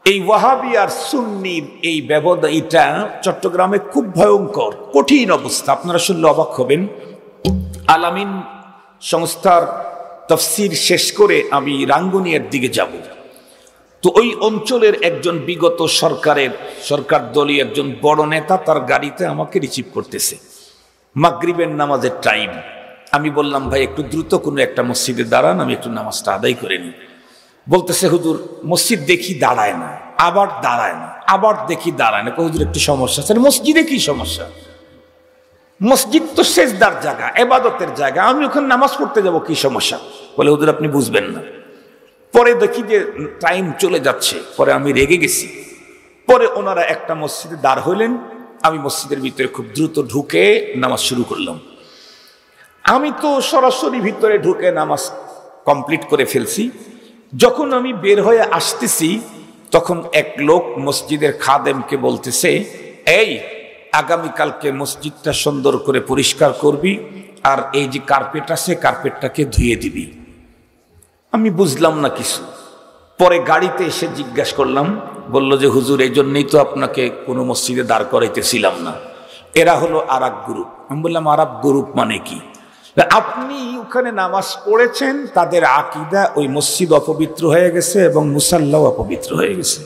এই ওয়াহাবি আর সুন্নির এই ব্যবধান, এটা চট্টগ্রামে খুব ভয়ঙ্কর কঠিন অবস্থা। আপনারা শুনলে অবাক হবেন। আলামিন সংস্থার তাফসীর শেষ করে আমি রাঙ্গুনিয়ার দিকে যাব, তো ওই অঞ্চলের একজন বিগত সরকার দলীয় একজন বড় নেতা তার গাড়িতে আমাকে রিসিভ করতেছে। মাগরিবের নামাজের টাইম। আমি বললাম, ভাই একটু দ্রুত কোনো একটা মসজিদে দাঁড়ান, আমি একটু নামাজটা আদায় করে নিই। বলতেছে, হুজুর মসজিদ দেখি দাঁড়ায় না, আবার দাঁড়ায় না, আবার দেখি দাঁড়ায় না। হুজুর একটু সমস্যা আছে। মসজিদে কি সমস্যা? মসজিদ তো সেজদার জায়গা, ইবাদতের জায়গা, আমি ওখানে নামাজ পড়তে যাব, কি সমস্যা? বলে, হুজুর আপনি বুঝবেন না। পরে দেখি যে টাইম চলে যাচ্ছে, পরে আমি রেগে গেছি। পরে ওনারা একটা মসজিদে দাঁড় হইলেন, আমি মসজিদের ভিতরে খুব দ্রুত ঢুকে নামাজ শুরু করলাম। আমি তো সরাসরি ভিতরে ঢুকে নামাজ কমপ্লিট করে ফেলছি। যখন আমি বের হয়ে আসতেছি, তখন এক লোক মসজিদের খাদেমকে বলতেছে, এই আগামীকালকে মসজিদটা সুন্দর করে পরিষ্কার করবি, আর এই যে কার্পেট আছে কার্পেটটাকে ধুয়ে দিবি। আমি বুঝলাম না কিছু। পরে গাড়িতে এসে জিজ্ঞাসা করলাম, বলল যে হুজুর এই জন্যই তো আপনাকে কোনো মসজিদে দাঁড় করাইতেছিলাম না, এরা হলো আরেক গ্রুপ। আমি বললাম, আরেক গ্রুপ মানে কি? আপনি ওখানে নামাজ পড়েছেন, তাদের আকীদা ওই মসজিদ অপবিত্র হয়ে গেছে এবং মুসাল্লাও অপবিত্র হয়ে গেছে।